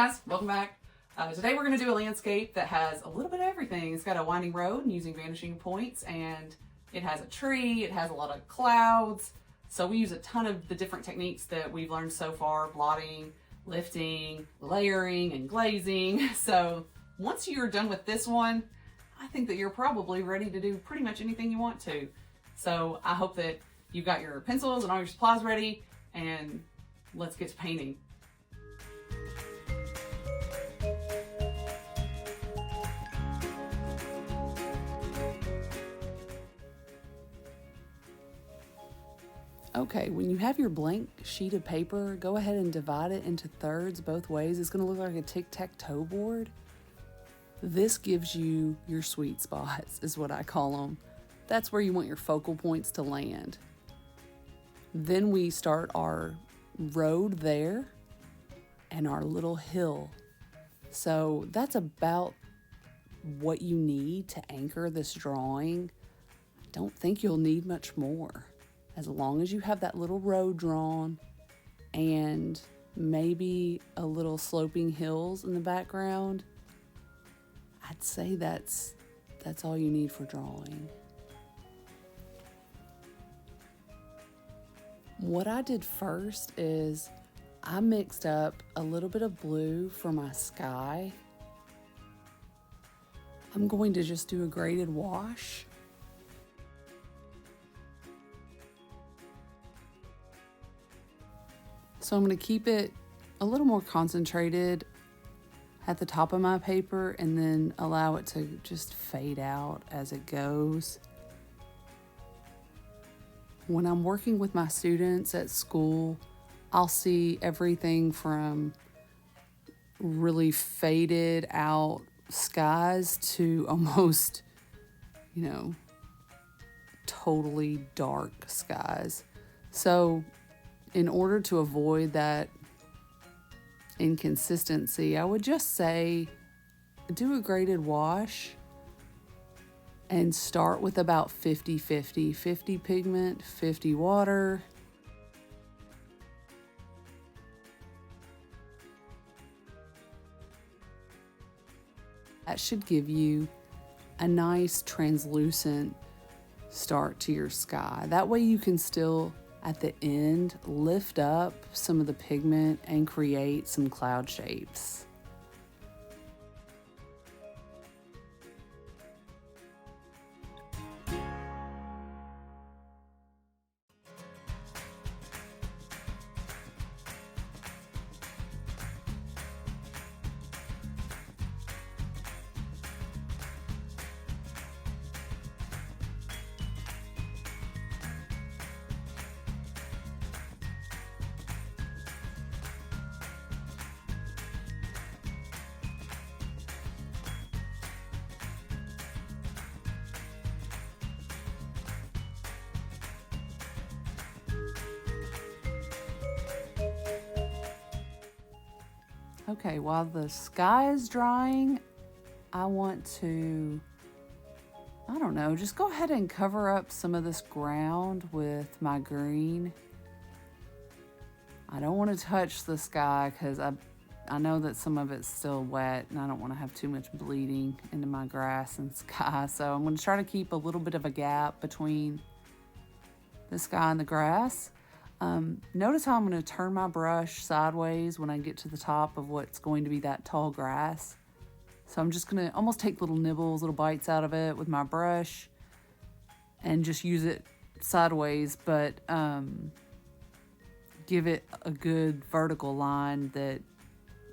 guys, welcome back. Today we're going to do a landscape that has a little bit of everything. It's got a winding road using vanishing points, and it has a tree, it has a lot of clouds. So we use a ton of the different techniques that we've learned so far: blotting, lifting, layering, and glazing. So once you're done with this one, I think that you're probably ready to do pretty much anything you want to. So I hope that you've got your pencils and all your supplies ready, and let's get to painting. Okay, when you have your blank sheet of paper, go ahead and divide it into thirds both ways. It's going to look like a tic-tac-toe board. This gives you your sweet spots, is what I call them. That's where you want your focal points to land. Then we start our road there and our little hill. So that's about what you need to anchor this drawing. I don't think you'll need much more. As long as you have that little road drawn and maybe a little sloping hills in the background, I'd say that's all you need for drawing. What I did first is I mixed up a little bit of blue for my sky. I'm going to just do a graded wash. So I'm going to keep it a little more concentrated at the top of my paper and then allow it to just fade out as it goes. When I'm working with my students at school, I'll see everything from really faded out skies to almost, totally dark skies. So in order to avoid that inconsistency, I would just say do a graded wash and start with about 50-50. 50 pigment, 50 water. That should give you a nice translucent start to your sky. That way you can still, at the end, lift up some of the pigment and create some cloud shapes. Okay, while the sky is drying, I want to, just go ahead and cover up some of this ground with my green. I don't want to touch the sky because I know that some of it's still wet and I don't want to have too much bleeding into my grass and sky. So I'm going to try to keep a little bit of a gap between the sky and the grass. Notice how I'm going to turn my brush sideways when I get to the top of what's going to be that tall grass. So I'm just going to almost take little nibbles, little bites out of it with my brush and just use it sideways, but give it a good vertical line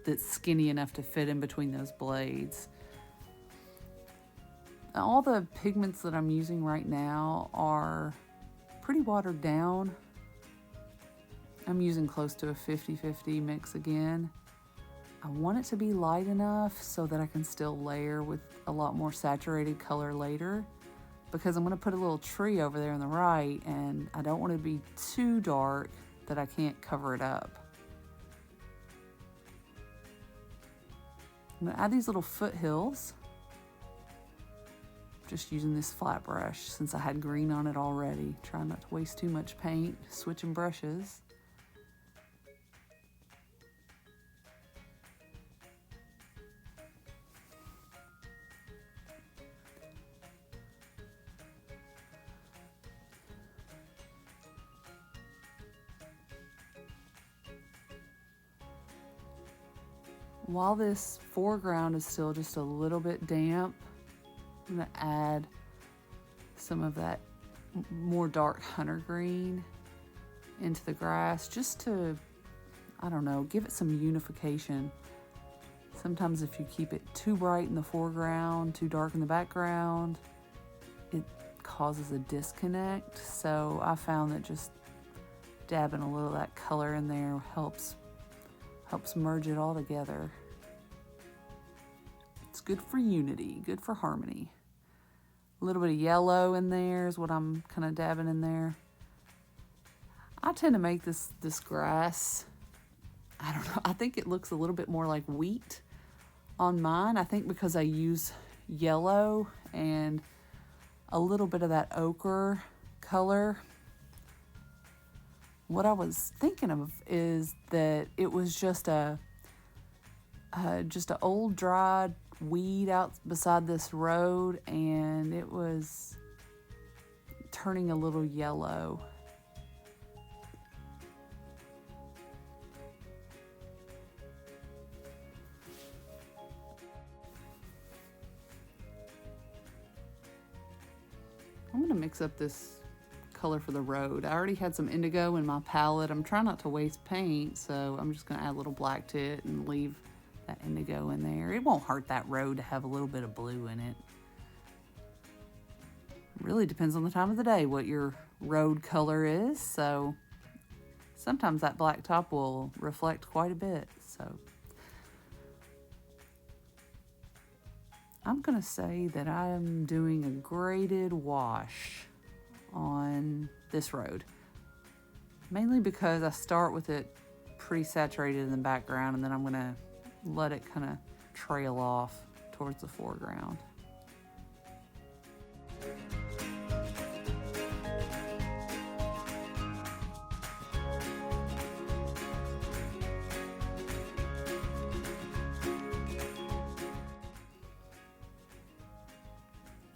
that's skinny enough to fit in between those blades. All the pigments that I'm using right now are pretty watered down. I'm using close to a 50-50 mix again. I want it to be light enough so that I can still layer with a lot more saturated color later, because I'm going to put a little tree over there on the right and I don't want it to be too dark that I can't cover it up. I'm going to add these little foothills. Just using this flat brush since I had green on it already. Trying not to waste too much paint, switching brushes. while this foreground is still just a little bit damp, I'm going to add some of that more dark hunter green into the grass just to, I don't know, give it some unification. Sometimes if you keep it too bright in the foreground, too dark in the background, it causes a disconnect. So I found that just dabbing a little of that color in there helps merge it all together. It's good for unity, good for harmony. A little bit of yellow in there is what I'm kind of dabbing in there. I tend to make this grass, I don't know, I think it looks a little bit more like wheat on mine. I think because I use yellow and a little bit of that ochre color. What I was thinking of is that it was just a old dried weed out beside this road, and it was turning a little yellow. I'm gonna mix up this color for the road. I already had some indigo in my palette. I'm trying not to waste paint, so I'm just gonna add a little black to it and leave that indigo in there. It won't hurt that road to have a little bit of blue in it. Really depends on the time of the day what your road color is, so sometimes that black top will reflect quite a bit. So I'm gonna say that I am doing a graded wash on this road, mainly because I start with it pretty saturated in the background, and then I'm gonna let it kind of trail off towards the foreground.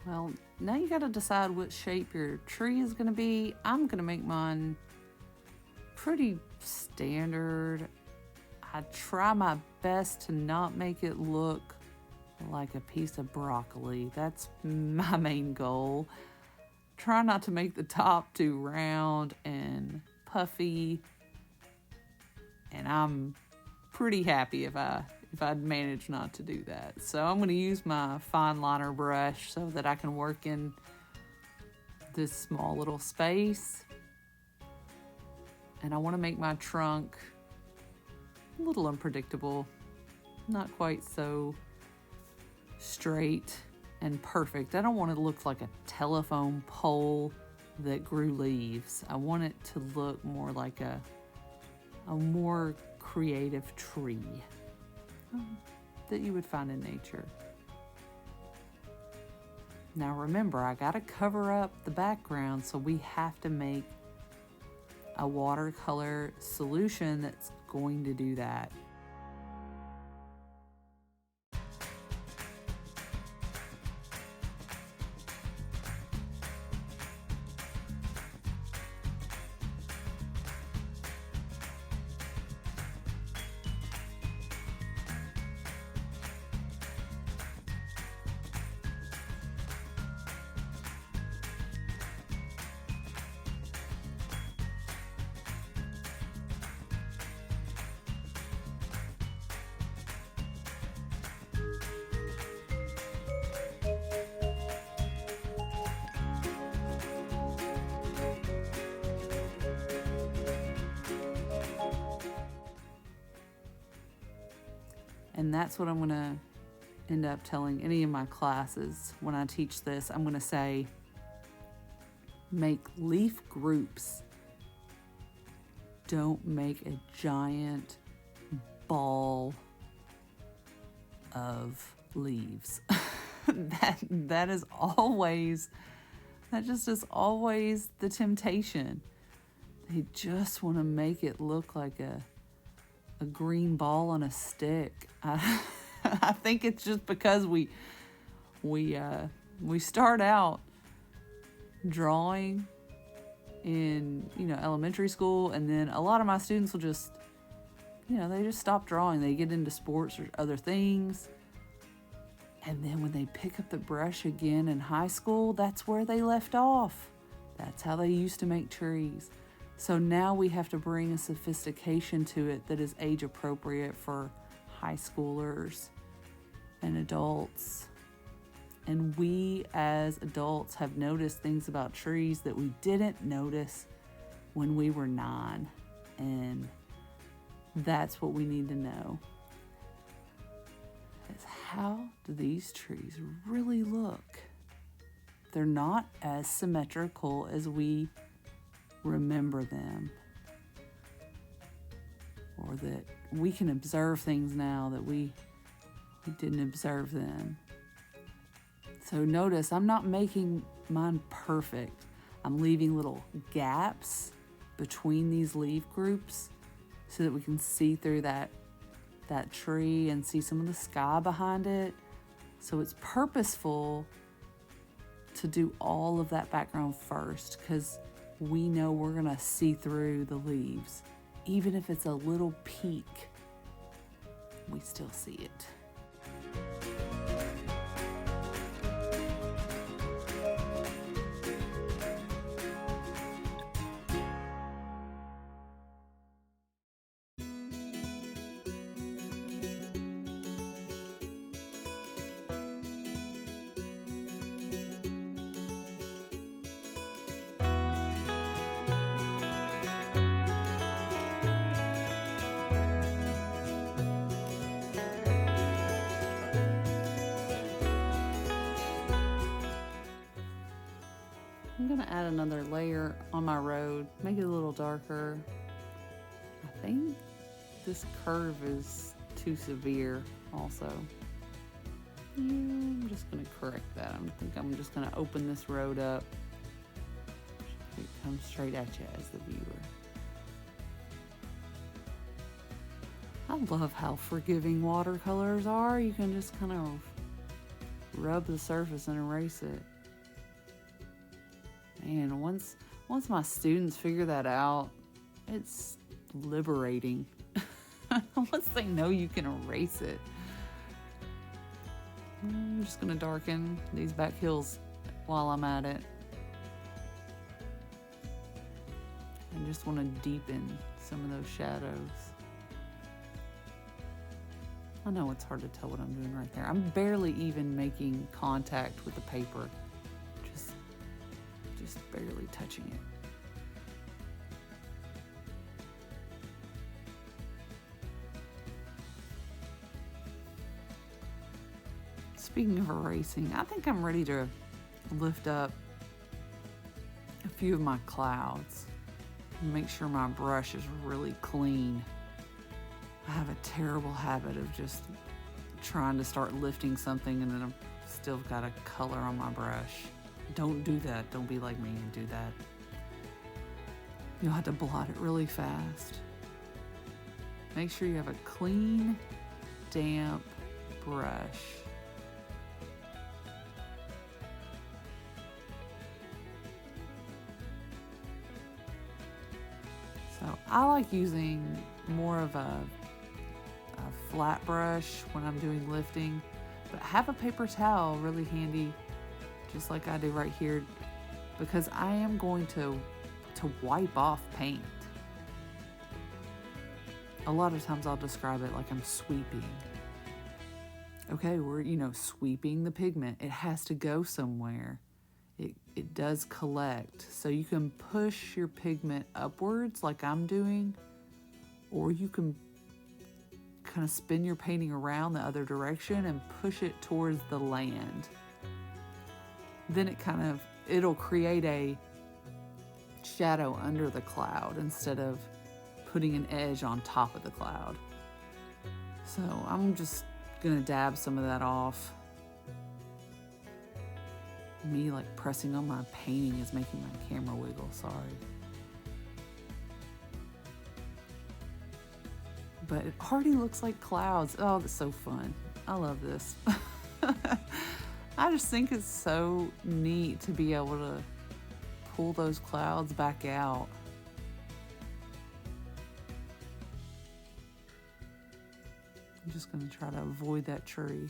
Well, now you got to decide what shape your tree is going to be. I'm going to make mine pretty standard. I try my best to not make it look like a piece of broccoli. That's my main goal. Try not to make the top too round and puffy. And I'm pretty happy if I'd manage not to do that. So I'm going to use my fine liner brush so that I can work in this small little space. And I want to make my trunk a little unpredictable, not quite so straight and perfect. I don't want it to look like a telephone pole that grew leaves. I want it to look more like a more creative tree that you would find in nature. Now remember, I gotta cover up the background, so we have to make a watercolor solution that's going to do that. And that's what I'm going to end up telling any of my classes when I teach this. I'm going to say, make leaf groups. Don't make a giant ball of leaves. that just is always the temptation. They just want to make it look like a green ball on a stick. I think it's just because we start out drawing in elementary school, and then a lot of my students will just they just stop drawing. They get into sports or other things. And then when they pick up the brush again in high school, that's where they left off. That's how they used to make trees. So now we have to bring a sophistication to it that is age appropriate for high schoolers and adults. And we as adults have noticed things about trees that we didn't notice when we were 9. And that's what we need to know. Is how do these trees really look? They're not as symmetrical as we remember them, or that we can observe things now that we didn't observe then. So notice I'm not making mine perfect. I'm leaving little gaps between these leaf groups so that we can see through that tree and see some of the sky behind it. So it's purposeful to do all of that background first, because we know we're gonna see through the leaves. Even if it's a little peak, we still see it. I'm gonna add another layer on my road, make it a little darker. I think this curve is too severe also. I'm just gonna correct that. I think I'm just gonna open this road up. It comes straight at you as the viewer. I love how forgiving watercolors are. You can just kind of rub the surface and erase it. And once my students figure that out, it's liberating. Once they know you can erase it. I'm just gonna darken these back hills while I'm at it. I just want to deepen some of those shadows. I know it's hard to tell what I'm doing right there. I'm barely even making contact with the paper. Just barely touching it. Speaking of erasing, I think I'm ready to lift up a few of my clouds and make sure my brush is really clean. I have a terrible habit of just trying to start lifting something and then I've still got a color on my brush. Don't do that. Don't be like me and do that. You'll have to blot it really fast. Make sure you have a clean, damp brush. So I like using more of a flat brush when I'm doing lifting, but have a paper towel really handy, just like I do right here, because I am going to wipe off paint. A lot of times I'll describe it like I'm sweeping. Okay, we're, sweeping the pigment. It has to go somewhere. It does collect. So you can push your pigment upwards like I'm doing, or you can kind of spin your painting around the other direction and push it towards the land. Then it'll create a shadow under the cloud instead of putting an edge on top of the cloud. So I'm just gonna dab some of that off. Me pressing on my painting is making my camera wiggle, sorry. But it already looks like clouds. Oh, that's so fun. I love this. I just think it's so neat to be able to pull those clouds back out. just going to try to avoid that tree.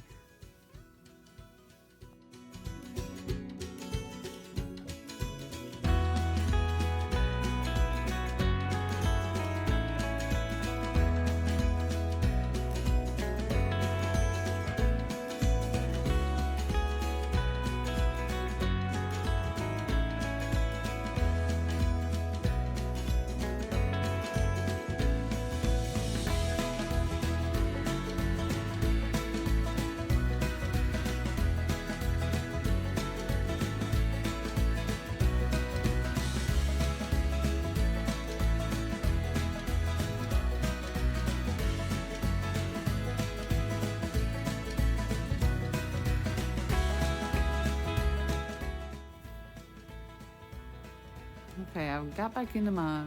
Okay, I got back into my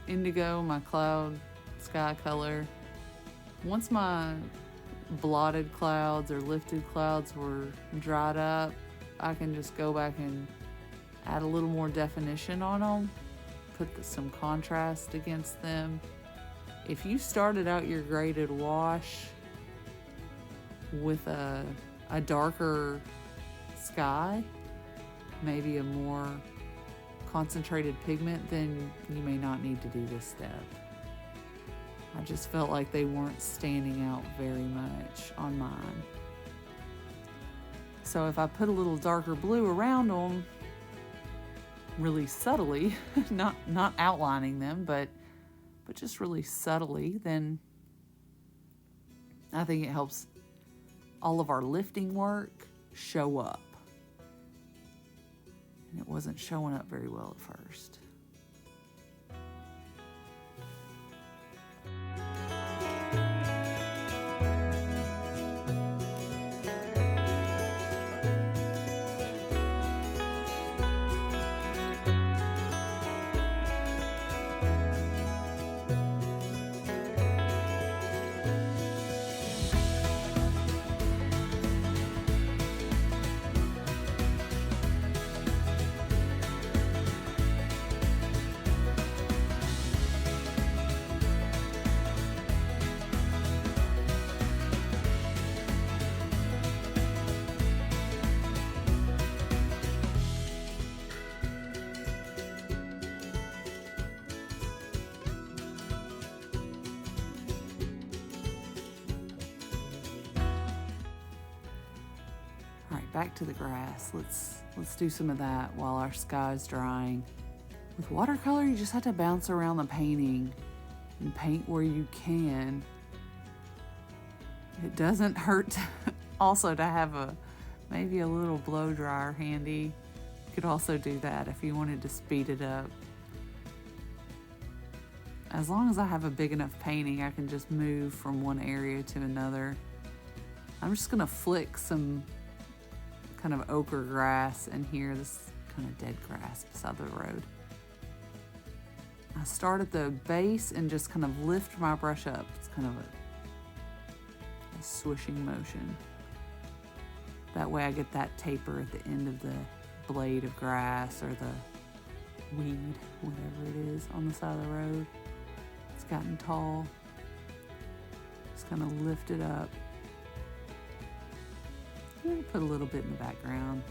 indigo, my cloud sky color. Once my blotted clouds or lifted clouds were dried up, I can just go back and add a little more definition on them, put some contrast against them. If you started out your graded wash with a darker sky, maybe a more concentrated pigment, then you may not need to do this step. I just felt like they weren't standing out very much on mine. So if I put a little darker blue around them, really subtly, not outlining them, but just really subtly, then I think it helps all of our lifting work show up. And it wasn't showing up very well at first. All right, back to the grass. Let's do some of that while our sky's drying. With watercolor, you just have to bounce around the painting and paint where you can. It doesn't hurt also to have maybe a little blow dryer handy. You could also do that if you wanted to speed it up. As long as I have a big enough painting, I can just move from one area to another. I'm just gonna flick some kind of ochre grass in here, this kind of dead grass beside the road. I start at the base and just kind of lift my brush up. It's kind of a swishing motion. That way I get that taper at the end of the blade of grass or the weed, whatever it is, on the side of the road. It's gotten tall. Just kind of lift it up. Put a little bit in the background.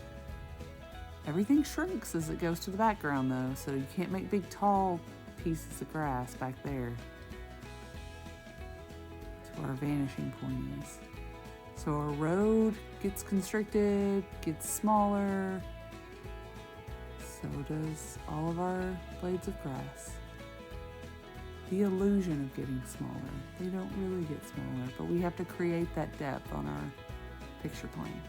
Everything shrinks as it goes to the background though, so you can't make big tall pieces of grass back there. That's where our vanishing point is. So our road gets constricted, gets smaller. So does all of our blades of grass. The illusion of getting smaller. They don't really get smaller, but we have to create that depth on our picture plane.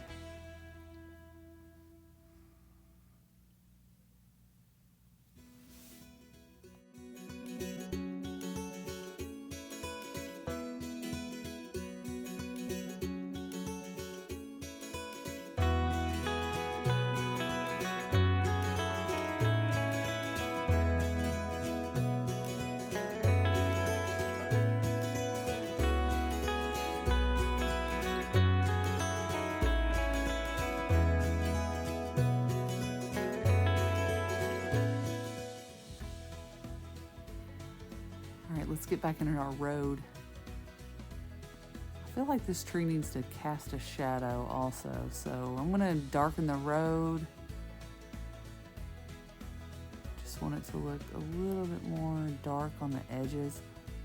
Let's get back into our road. I I feel like this tree needs to cast a shadow also, so I'm gonna darken the road. Just want it to look a little bit more dark on the edges.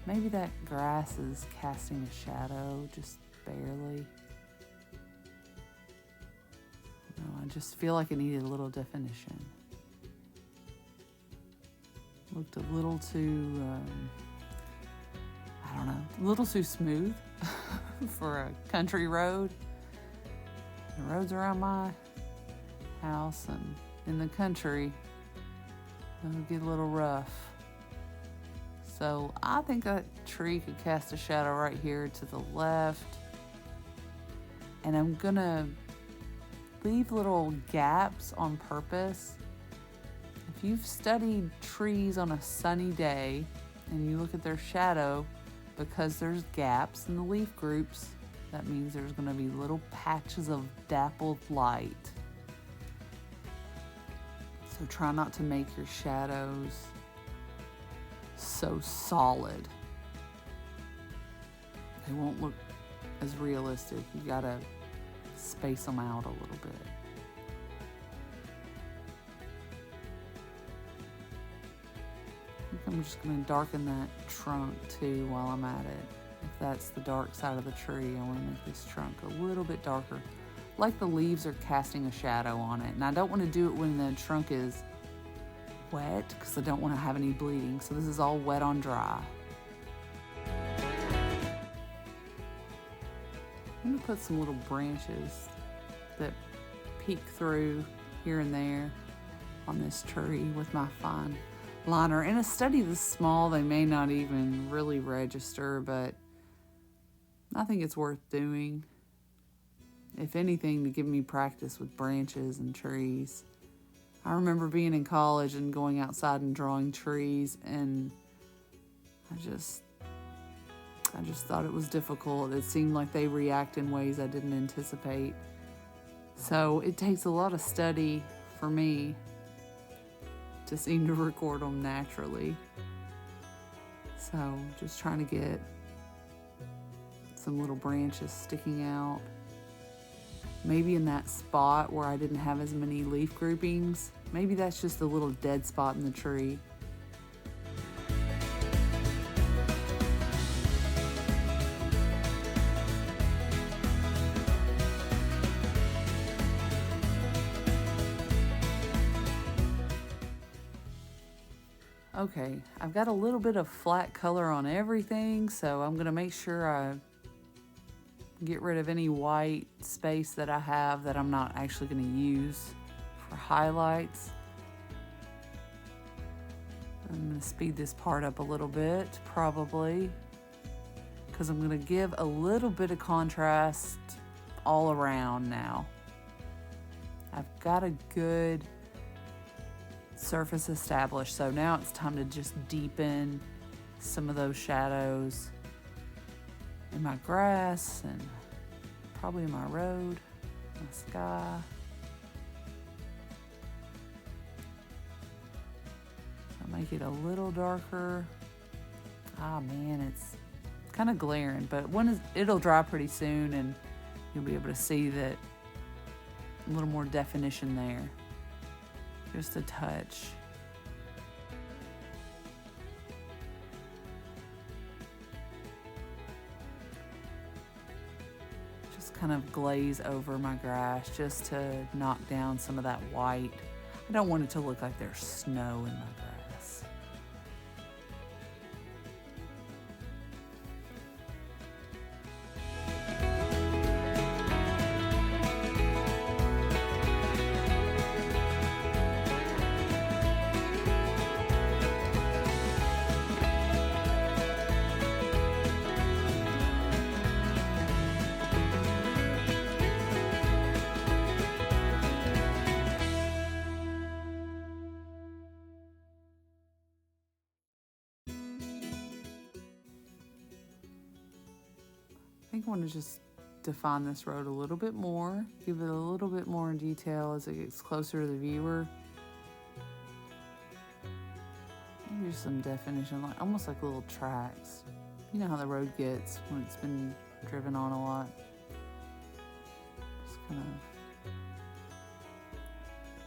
Maybe that grass is casting a shadow, just barely. No, I just feel like it needed a little definition. Looked a little too, I don't know, a little too smooth for a country road. The roads around my house and in the country, it'll get a little rough. So I think that tree could cast a shadow right here to the left. And I'm gonna leave little gaps on purpose. If you've studied trees on a sunny day and you look at their shadow, because there's gaps in the leaf groups, that means there's gonna be little patches of dappled light. So try not to make your shadows so solid. They won't look as realistic. You gotta space them out a little bit. I think I'm just gonna darken that trunk too while I'm at it. If that's the dark side of the tree, I wanna make this trunk a little bit darker. Like the leaves are casting a shadow on it. And I don't wanna do it when the trunk is wet because I don't wanna have any bleeding. So this is all wet on dry. I'm gonna put some little branches that peek through here and there on this tree with my fine liner. In a study this small, they may not even really register, but I think it's worth doing. If anything, to give me practice with branches and trees. I remember being in college and going outside and drawing trees, and I just thought it was difficult. It seemed like they react in ways I didn't anticipate. So it takes a lot of study for me to seem to record them naturally. So just trying to get some little branches sticking out. Maybe in that spot where I didn't have as many leaf groupings, maybe that's just a little dead spot in the tree. Okay, I've got a little bit of flat color on everything, so I'm gonna make sure I get rid of any white space that I have that I'm not actually gonna use for highlights. I'm gonna speed this part up a little bit, probably, because I'm gonna give a little bit of contrast all around now. I've got a good surface established, so now it's time to just deepen some of those shadows in my grass and probably in my road, my sky. I'll make it a little darker. Ah man, it's kind of glaring, but it'll dry pretty soon and you'll be able to see that a little more definition there. Just a touch. Just kind of glaze over my grass just to knock down some of that white. I don't want it to look like there's snow in my grass. I think I want to just define this road a little bit more, give it a little bit more detail as it gets closer to the viewer. Maybe some definition, like almost like little tracks. You know how the road gets when it's been driven on a lot. Just kind of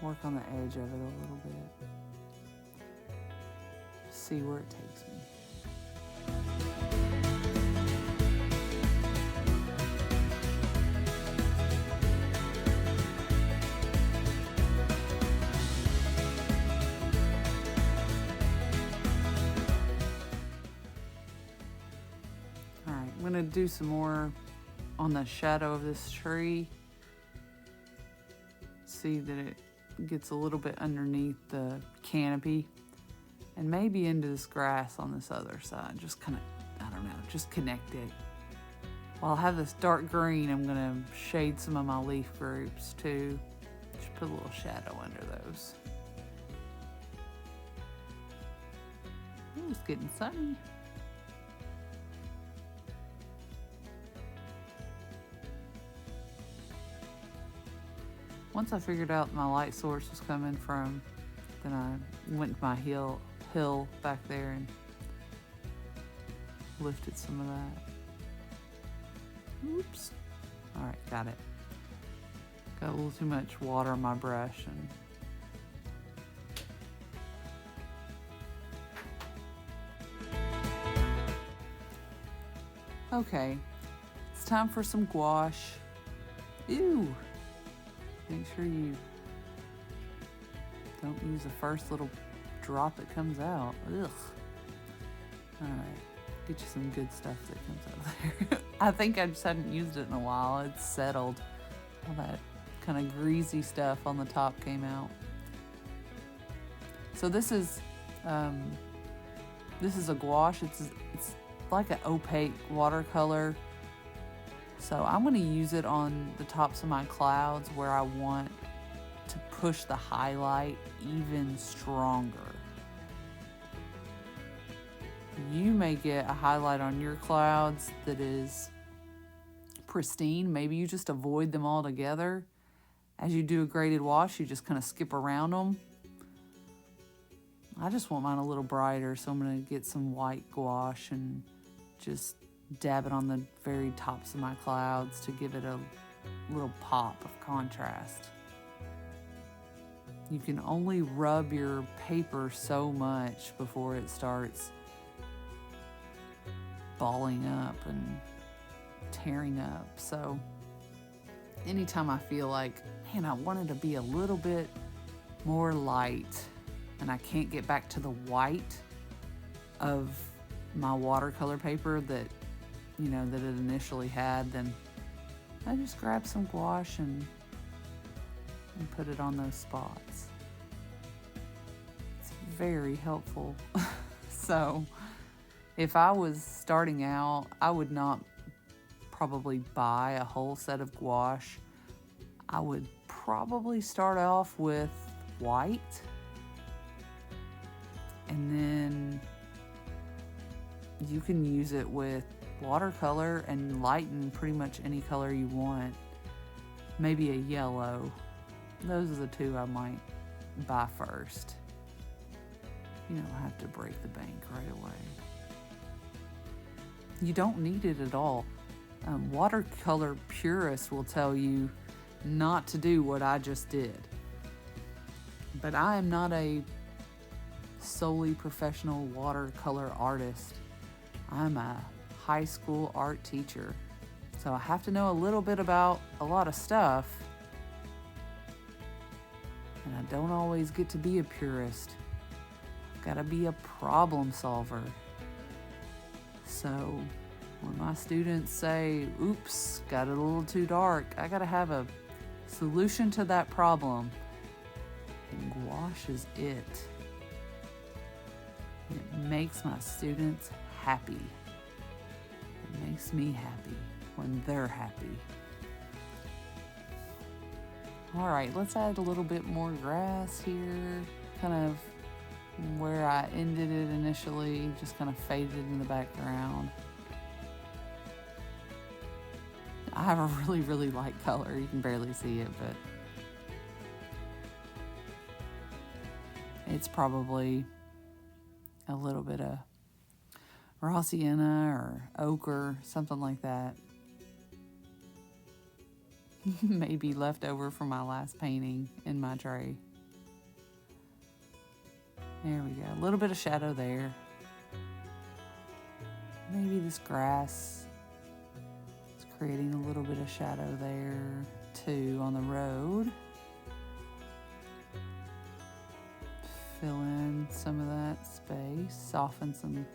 work on the edge of it a little bit. See where it takes me. Alright, I'm going to do some more on the shadow of this tree. See that it gets a little bit underneath the canopy. And maybe into this grass on this other side. Just kind of, I don't know, just connect it. While I have this dark green, I'm going to shade some of my leaf groups too. Just put a little shadow under those. Ooh, it's getting sunny. Once I figured out my light source was coming from, then I went to my hill back there and lifted some of that. Oops. All right, got it. Got a little too much water on my brush and okay, it's time for some gouache. Ew. Make sure you don't use the first little drop that comes out. Ugh. Alright, get you some good stuff that comes out of there. I think I just hadn't used it in a while. It's settled. All that kind of greasy stuff on the top came out. So this is a gouache. It's like an opaque watercolor. So I'm going to use it on the tops of my clouds where I want to push the highlight even stronger. You may get a highlight on your clouds that is pristine. Maybe you just avoid them altogether. As you do a graded wash, you just kind of skip around them. I just want mine a little brighter, so I'm going to get some white gouache and just dab it on the very tops of my clouds to give it a little pop of contrast. You can only rub your paper so much before it starts balling up and tearing up. So anytime I feel like, man, I want it to be a little bit more light and I can't get back to the white of my watercolor paper that, you know, that it initially had, then I just grab some gouache and put it on those spots. It's very helpful. So if I was starting out, I would not probably buy a whole set of gouache. I would probably start off with white and then you can use it with watercolor and lighten pretty much any color you want. Maybe a yellow. Those are the two I might buy first. You don't have to break the bank right away. You don't need it at all. Watercolor purists will tell you not to do what I just did. But I am not a solely professional watercolor artist. I'm a high school art teacher, so I have to know a little bit about a lot of stuff, and I don't always get to be a purist. I've got to be a problem solver. So when my students say, oops, got it a little too dark, I got to have a solution to that problem, and gouache is it. It makes my students happy. It makes me happy when they're happy. All right, let's add a little bit more grass here, kind of where I ended it initially, just kind of faded in the background. I have a really, really light color. You can barely see it, but it's probably a little bit of raw sienna or ochre, something like that. maybe left over from my last painting in my tray. There we go. A little bit of shadow there. Maybe this grass is creating a little bit of shadow there too on the road. Fill in some of that space, soften some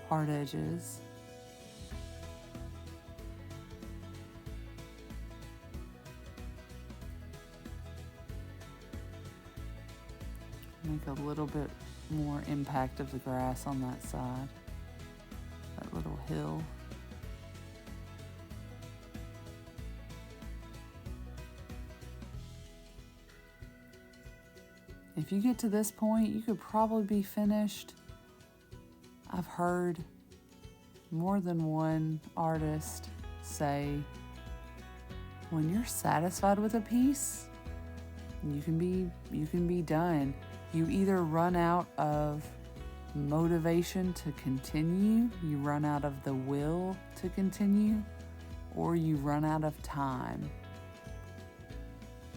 hard edges. Make a little bit more impact of the grass on that side, that little hill. If you get to this point, you could probably be finished. I've heard more than one artist say, when you're satisfied with a piece, you can be done. You either run out of motivation to continue, you run out of the will to continue, or you run out of time.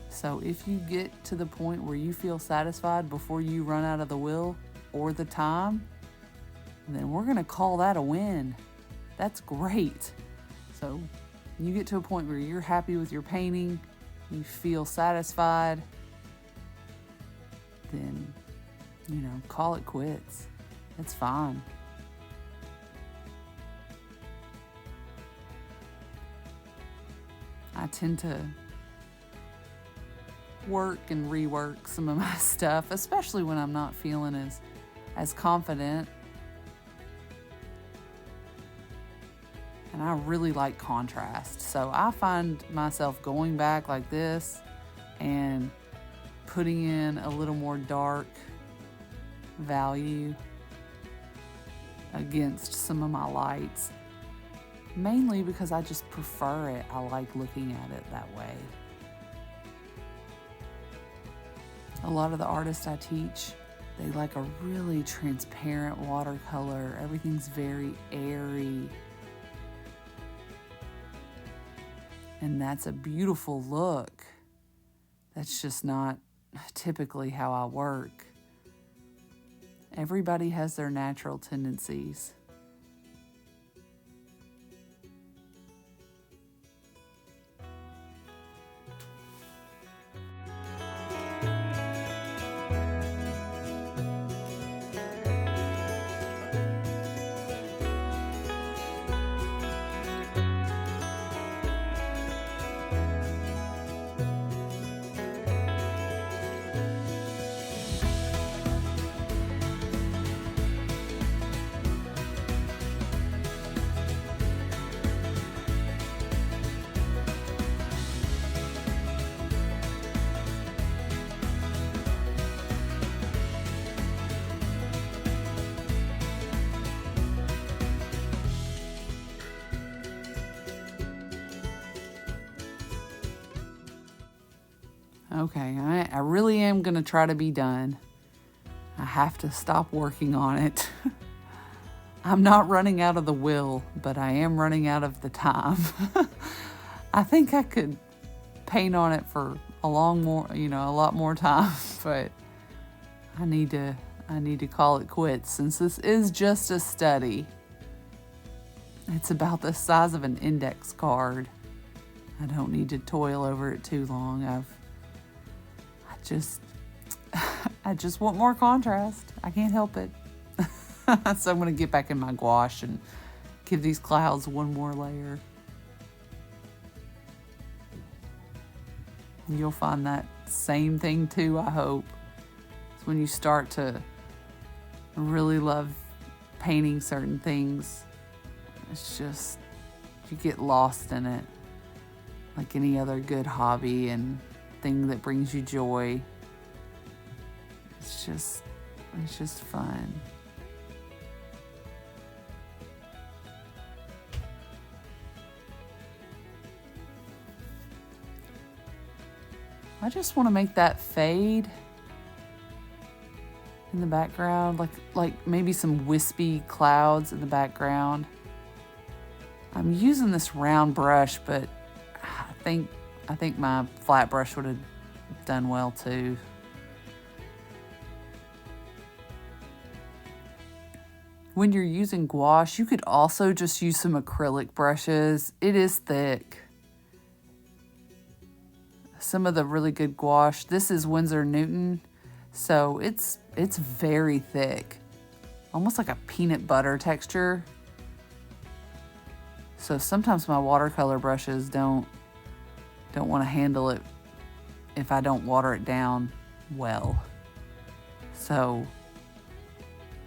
So if you get to the point where you feel satisfied before you run out of the will or the time, then we're gonna call that a win. That's great. So you get to a point where you're happy with your painting, you feel satisfied, then, call it quits. It's fine. I tend to work and rework some of my stuff, especially when I'm not feeling as confident. And I really like contrast. So I find myself going back like this and putting in a little more dark value against some of my lights, mainly because I just prefer it. I like looking at it that way. A lot of the artists I teach, they like a really transparent watercolor. Everything's very airy. And that's a beautiful look. That's just not typically how I work. Everybody has their natural tendencies. Okay, I really am going to try to be done. I have to stop working on it. I'm not running out of the will, but I am running out of the time. I think I could paint on it for a lot more time, but I need to call it quits since this is just a study. It's about the size of an index card. I don't need to toil over it too long. I just want more contrast. I can't help it. So I'm going to get back in my gouache and give these clouds one more layer. And you'll find that same thing too, I hope. It's when you start to really love painting certain things. It's just, you get lost in it. Like any other good hobby and thing that brings you joy. It's just fun. I just want to make that fade in the background, like maybe some wispy clouds in the background. I'm using this round brush, but I think I think my flat brush would have done well too. When you're using gouache, you could also just use some acrylic brushes. It is thick. Some of the really good gouache, this is Winsor Newton, so it's very thick. Almost like a peanut butter texture. So sometimes my watercolor brushes don't want to handle it if I don't water it down well. So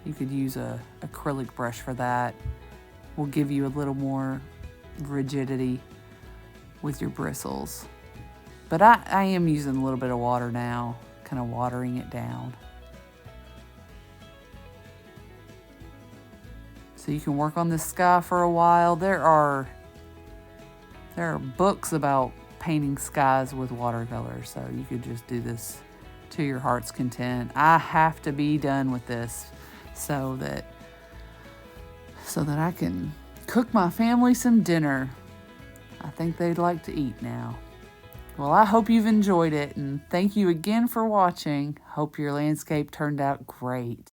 you could use a acrylic brush for that. Will give you a little more rigidity with your bristles. But I am using a little bit of water now, kind of watering it down. So you can work on this sky for a while. There are books about painting skies with watercolor, so you could just do this to your heart's content. I have to be done with this so that I can cook my family some dinner. I think they'd like to eat now. Well, I hope you've enjoyed it, and thank you again for watching. Hope your landscape turned out great.